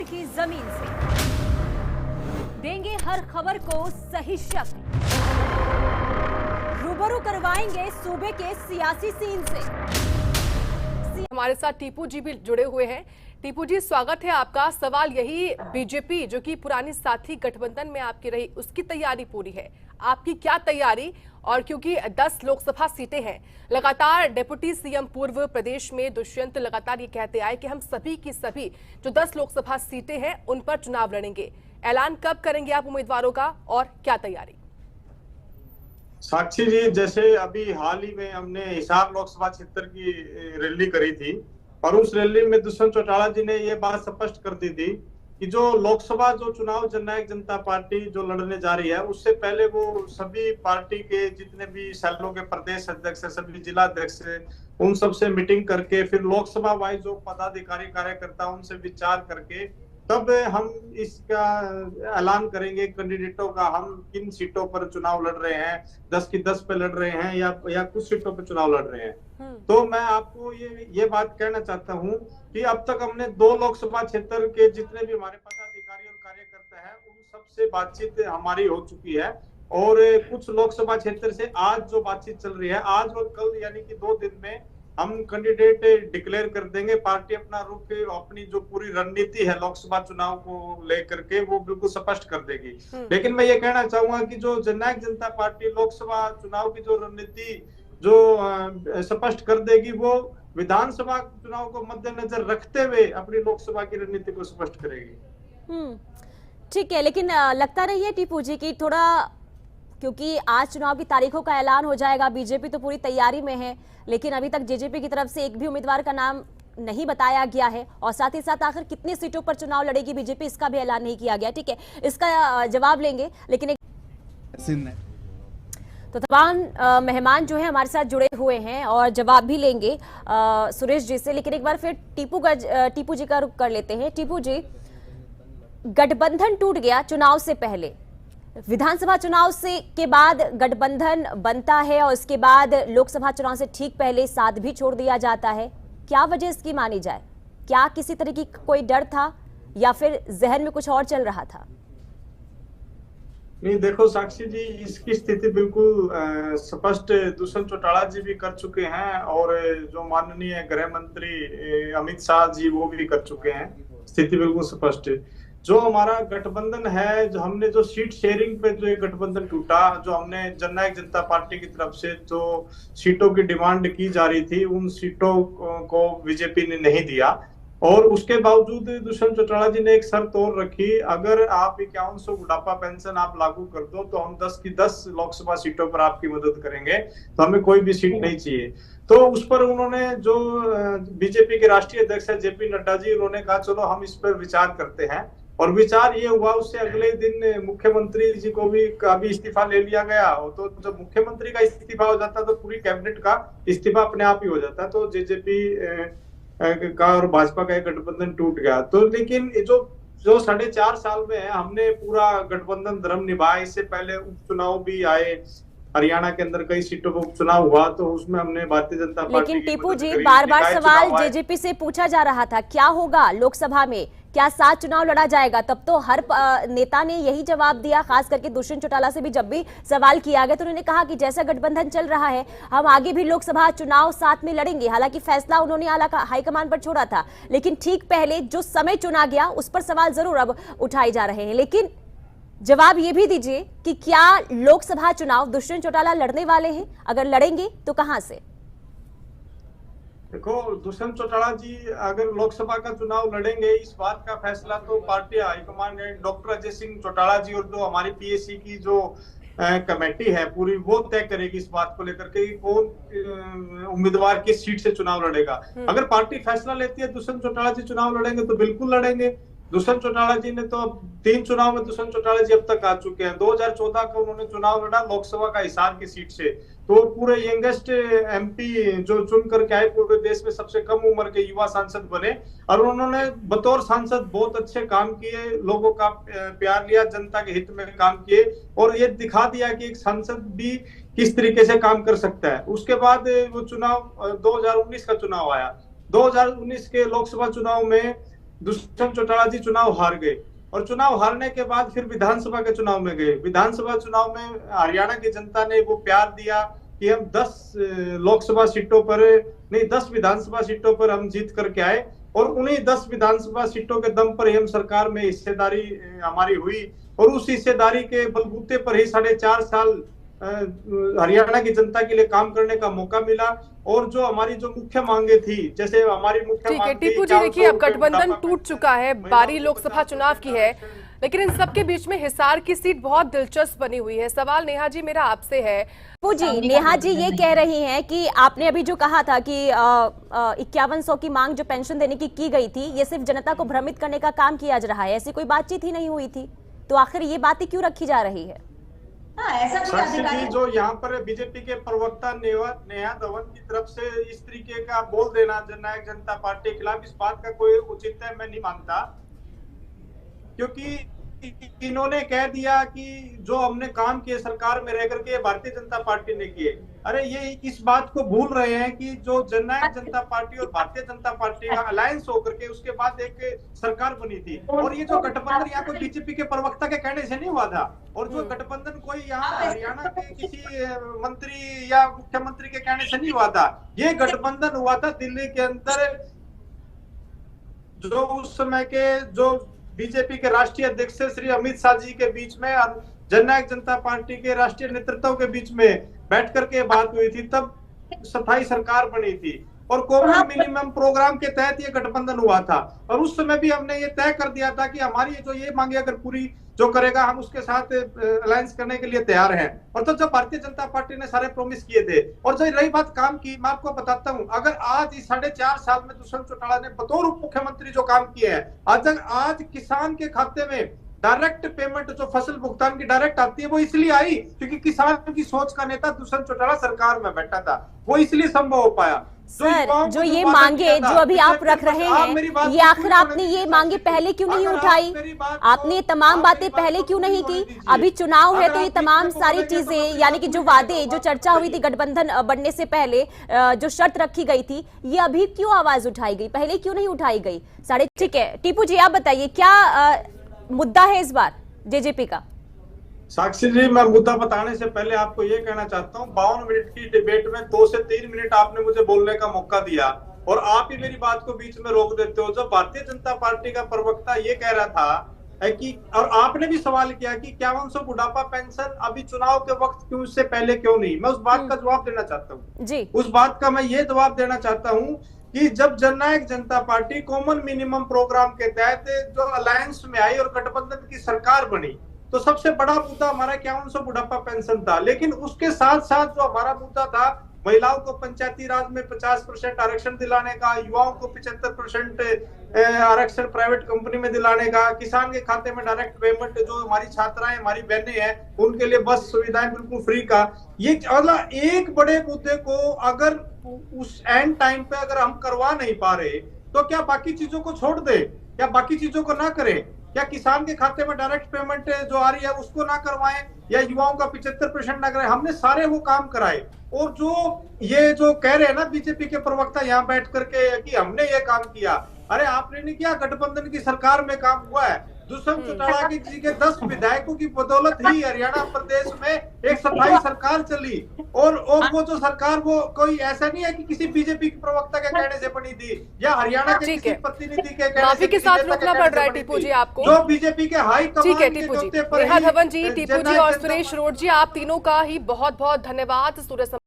की जमीन से देंगे हर खबर को सही शक्ल, रूबरू करवाएंगे सूबे के सियासी सीन से। हमारे साथ टीपू जी भी जुड़े हुए हैं। टीपू जी, स्वागत है आपका। सवाल यही, बीजेपी जो कि पुरानी साथी गठबंधन में आपकी रही, उसकी तैयारी पूरी है, आपकी क्या तैयारी? और क्योंकि 10 लोकसभा सीटें हैं, लगातार डिप्टी सीएम पूर्व प्रदेश में दुष्यंत लगातार ये कहते आए कि हम सभी की सभी जो 10 लोकसभा सीटें हैं उन पर चुनाव लड़ेंगे। ऐलान कब करेंगे आप उम्मीदवारों का और क्या तैयारी? साक्षी जी, जैसे अभी हाल ही में हमने हिसार लोकसभा क्षेत्र की रैली करी थी और उस रैली में दुष्यंत चौटाला जी ने ये बात स्पष्ट कर दी थी कि जो लोकसभा जो चुनाव जननायक जनता पार्टी जो लड़ने जा रही है, उससे पहले वो सभी पार्टी के जितने भी सेलों के प्रदेश अध्यक्ष है, सभी जिला अध्यक्ष है, उन सबसे मीटिंग करके फिर लोकसभा वाइज जो पदाधिकारी कार्यकर्ता उनसे विचार करके तब हम इसका ऐलान करेंगे कैंडिडेटों का, हम किन सीटों पर चुनाव लड़ रहे हैं, 10 की 10 पे लड़ रहे हैं या कुछ सीटों पर चुनाव लड़ रहे हैं। तो मैं आपको ये बात कहना चाहता हूं कि अब तक हमने 2 लोकसभा क्षेत्र के जितने भी हमारे पदाधिकारी और कार्यकर्ता हैं उन सबसे बातचीत हमारी हो चुकी है और कुछ लोकसभा क्षेत्र से आज जो बातचीत चल रही है, आज और कल यानी कि 2 दिन में हम कैंडिडेट डिक्लेयर कर देंगे। पार्टी अपना रुख, अपनी जो पूरी रणनीति है लोकसभा चुनाव को लेकर के वो बिल्कुल स्पष्ट कर देगी। लेकिन मैं ये कहना चाहूंगा कि जो जननायक जनता पार्टी लोकसभा चुनाव की जो रणनीति जो स्पष्ट कर देगी, वो विधानसभा चुनाव को मद्देनजर रखते हुए अपनी लोकसभा की रणनीति को स्पष्ट करेगी। ठीक है, लेकिन लगता नहीं है टीपू जी की थोड़ा, क्योंकि आज चुनाव की तारीखों का ऐलान हो जाएगा, बीजेपी तो पूरी तैयारी में है, लेकिन अभी तक जेजेपी की तरफ से एक भी उम्मीदवार का नाम नहीं बताया गया है और साथ ही साथ आखिर कितनी सीटों पर चुनाव लड़ेगी बीजेपी, इसका भी ऐलान नहीं किया गया। ठीक है, इसका जवाब लेंगे, लेकिन एक तो तमाम मेहमान जो है हमारे साथ जुड़े हुए हैं और जवाब भी लेंगे सुरेश जी से, लेकिन एक बार फिर टीपू जी का रुख कर लेते हैं। टीपू जी, गठबंधन टूट गया चुनाव से पहले, विधानसभा चुनाव से के बाद गठबंधन बनता है और उसके बाद लोकसभा चुनाव से ठीक पहले साथ भी छोड़ दिया जाता है। क्या वजह इसकी मानी जाए? क्या किसी तरह की कोई डर था या फिर जहन में कुछ और चल रहा था? नहीं, देखो साक्षी जी, इसकी स्थिति बिल्कुल स्पष्ट दुष्यंत चौटाला जी भी कर चुके हैं और जो माननीय गृह मंत्री अमित शाह जी वो भी कर चुके हैं। स्थिति बिल्कुल स्पष्ट है। जो हमारा गठबंधन है, जो हमने जो सीट शेयरिंग पे जो एक गठबंधन टूटा, जो हमने जननायक जनता पार्टी की तरफ से जो सीटों की डिमांड की जा रही थी, उन सीटों को बीजेपी ने नहीं दिया और उसके बावजूद दुष्यंत चौटाला जी ने एक शर्त और रखी, अगर आप 5100 बुढ़ापा पेंशन आप लागू कर दो तो हम 10 की 10 लोकसभा सीटों पर आपकी मदद करेंगे, तो हमें कोई भी सीट नहीं चाहिए। तो उस पर उन्होंने, जो बीजेपी के राष्ट्रीय अध्यक्ष है जेपी नड्डा जी, उन्होंने कहा चलो हम इस पर विचार करते हैं और विचार ये हुआ, उससे अगले दिन मुख्यमंत्री जी को भी इस्तीफा ले लिया गया। तो जब मुख्यमंत्री का इस्तीफा हो जाता तो पूरी कैबिनेट का इस्तीफा अपने आप ही हो जाता, तो जेजेपी का और भाजपा का एक गठबंधन टूट गया। तो लेकिन जो 4.5 साल में है, हमने पूरा गठबंधन धर्म निभाया। इससे पहले उपचुनाव भी आए, हरियाणा के अंदर कई सीटों पर उपचुनाव हुआ, तो उसमें हमने भारतीय जनता पार्टी। लेकिन टीपू जी, बार बार सवाल जेजेपी से पूछा जा रहा था, क्या होगा लोकसभा में, क्या 7 चुनाव लड़ा जाएगा? तब तो हर नेता ने यही जवाब दिया, खास करके दुष्यंत चौटाला से भी जब भी सवाल किया गया तो उन्होंने कहा कि जैसा गठबंधन चल रहा है हम आगे भी लोकसभा चुनाव साथ में लड़ेंगे। हालांकि फैसला उन्होंने हाईकमान पर छोड़ा था, लेकिन ठीक पहले जो समय चुना गया उस पर सवाल जरूर अब उठाए जा रहे हैं। लेकिन जवाब ये भी दीजिए कि क्या लोकसभा चुनाव दुष्यंत चौटाला लड़ने वाले हैं? अगर लड़ेंगे तो कहां से? देखो, दुष्यंत चौटाला जी अगर लोकसभा का चुनाव लड़ेंगे, इस बात का फैसला तो पार्टी हाईकमान ने, डॉक्टर अजय सिंह चौटाला जी और जो हमारी पीएससी की जो कमेटी है पूरी, वो तय करेगी इस बात को लेकर के कौन उम्मीदवार किस सीट से चुनाव लड़ेगा। अगर पार्टी फैसला लेती है दुष्यंत चौटाला जी चुनाव लड़ेंगे तो बिल्कुल लड़ेंगे। दुष्यंत चौटाला जी ने तो 3 चुनाव में दुष्यंत चौटाला जी अब तक आ चुके हैं। 2014 का उन्होंने चुनाव लड़ा लोकसभा का हिसार की सीट से, तो पूरे यंगेस्ट एमपी जो चुन करके आए, पूरे देश में सबसे कम उम्र के युवा सांसद बने और उन्होंने बतौर सांसद बहुत अच्छे काम किए, लोगों का प्यार लिया, जनता के हित में काम किए और ये दिखा दिया कि एक सांसद भी किस तरीके से काम कर सकता है। उसके बाद वो चुनाव 2019 का चुनाव आया। 2019 के लोकसभा चुनाव में दुष्यंत चौटाला जी चुनाव हार गए और चुनाव हारने के बाद फिर विधानसभा के चुनाव में गए। विधानसभा चुनाव में हरियाणा की जनता ने वो प्यार दिया कि हम 10 लोकसभा सीटों पर नहीं 10 विधानसभा सीटों पर हम जीत करके आए और उन्हीं 10 विधानसभा सीटों के दम पर ही हम सरकार में हिस्सेदारी हमारी हुई और उस हिस्सेदारी के बलबूते पर ही 4.5 साल हरियाणा की जनता के लिए काम करने का मौका मिला। और जो हमारी जो मुख्य मांगे थी, जैसे हमारी मुख्य ठीक है मांग टीपू जी, देखिए अब गठबंधन टूट चुका है, बारी लोकसभा चुनाव की है, लेकिन इन सबके बीच में हिसार की सीट बहुत दिलचस्प बनी हुई है। सवाल नेहा जी मेरा आपसे है। टीपू जी, नेहा जी ये कह रही हैं कि आपने अभी जो कहा था कि 5100 की मांग जो पेंशन देने की गई थी, ये सिर्फ जनता को भ्रमित करने का काम किया जा रहा है, ऐसी कोई बातचीत ही नहीं हुई थी, तो आखिर ये बातें क्यों रखी जा रही है? साक्षी जी, जो यहाँ पर बीजेपी के प्रवक्ता नेहा धवन की तरफ से इस तरीके का बोल देना जननायक जनता पार्टी के खिलाफ, इस बात का कोई औचित्य है मैं नहीं मानता, क्योंकि इन्होंने कह दिया कि जो हमने काम किए सरकार में रह करके भारतीय जनता पार्टी ने किए। अरे ये इस बात को भूल रहे हैं कि जो जननायक जनता पार्टी और भारतीय जनता पार्टी का अलायंस होकर के उसके बाद एक सरकार बनी थी और ये जो गठबंधन यहाँ कोई बीजेपी के प्रवक्ता के कहने से नहीं हुआ था और जो गठबंधन कोई यहाँ हरियाणा के किसी मंत्री या मुख्यमंत्री के कहने से नहीं हुआ था। ये गठबंधन हुआ था दिल्ली के अंदर, जो उस समय के जो बीजेपी के राष्ट्रीय अध्यक्ष श्री अमित शाह जी के बीच में जननायक जनता पार्टी के राष्ट्रीय नेतृत्व के बीच में बैठ करके बात हुई थी, तब स्थायी सरकार बनी थी और कॉमन मिनिमम प्रोग्राम के तहत ये गठबंधन हुआ था। और उस समय भी हमने ये तय कर दिया था कि हमारी जो ये मांगे अगर पूरी जो करेगा हम उसके साथ अलायंस करने के लिए तैयार हैं। और तो जब भारतीय जनता पार्टी ने सारे प्रॉमिस किए थे और जो रही बात काम की, मैं आपको बताता हूं, अगर आज इस 4.5 साल में दुष्यंत चौटाला ने बतौर उप मुख्यमंत्री जो काम किया है, आज किसान के खाते में डायरेक्ट पेमेंट जो फसल भुगतान की डायरेक्ट आती है वो इसलिए आई क्योंकि किसान की सोच का नेता दुष्यंत चौटाला सरकार में बैठा था, वो इसलिए संभव हो पाया। सर, जो ये मांगे जो अभी आप रख रहे हैं, ये आखिर आपने ये मांगे पहले क्यों नहीं उठाई? आपने ये तमाम बातें पहले क्यों नहीं की? अभी चुनाव है तो ये तमाम सारी चीजें, यानी कि जो वादे जो चर्चा हुई थी गठबंधन बनने से पहले, जो शर्त रखी गई थी, ये अभी क्यों आवाज उठाई गई, पहले क्यों नहीं उठाई गई? ठीक है टीपू जी, आप बताइए क्या मुद्दा है इस बार जेजेपी का? साक्षी जी, मैं मुद्दा बताने से पहले आपको ये कहना चाहता हूँ, 52 मिनट की डिबेट में 2 से 3 मिनट आपने मुझे बोलने का मौका दिया और आप ही मेरी बात को बीच में रोक देते हो। जब भारतीय जनता पार्टी का प्रवक्ता ये कह रहा था कि, और आपने भी सवाल किया कि 5100 बुढ़ापा पेंशन अभी चुनाव के वक्त क्यों, उससे पहले क्यों नहीं, मैं उस बात का जवाब देना चाहता हूँ जी। उस बात का मैं ये जवाब देना चाहता हूँ कि जब जननायक जनता पार्टी कॉमन मिनिमम प्रोग्राम के तहत जो अलायंस में आई और गठबंधन की सरकार बनी, तो सबसे बड़ा मुद्दा हमारा 5100 बुढ़ापा पेंशन था। लेकिन उसके साथ साथ जो हमारा मुद्दा था, महिलाओं को पंचायती राज में 50% आरक्षण दिलाने का, युवाओं को 75% आरक्षण प्राइवेट कंपनी में दिलाने का, किसान के खाते में डायरेक्ट पेमेंट, जो हमारी छात्राएं हमारी बहनें हैं उनके लिए बस सुविधाएं बिल्कुल फ्री का, ये एक बड़े मुद्दे को अगर उस एंड टाइम पे अगर हम करवा नहीं पा रहे तो क्या बाकी चीजों को छोड़ दे, क्या बाकी चीजों को ना करें, क्या किसान के खाते में डायरेक्ट पेमेंट जो आ रही है उसको ना करवाएं या युवाओं का 75% ना कराएं? हमने सारे वो काम कराए। और जो ये जो कह रहे हैं ना बीजेपी के प्रवक्ता यहाँ बैठ करके कि हमने ये काम किया, अरे आपने नहीं किया, गठबंधन की सरकार में काम हुआ है। दुष्यंत चौटाला जी के 10 विधायकों की बदौलत ही हरियाणा प्रदेश में एक स्थायी सरकार चली और वो जो सरकार वो कोई ऐसा नहीं है कि किसी बीजेपी के प्रवक्ता के कहने से बनी थी या हरियाणा के किसी प्रतिनिधि के कहने के साथ रुकना पड़ रहा है टीपू जी आपको, जो बीजेपी के हाई कमान के टीपू जी, नेहा धवन जी, टीपू जी और सुरेश रोड जी, आप तीनों का ही बहुत बहुत धन्यवाद।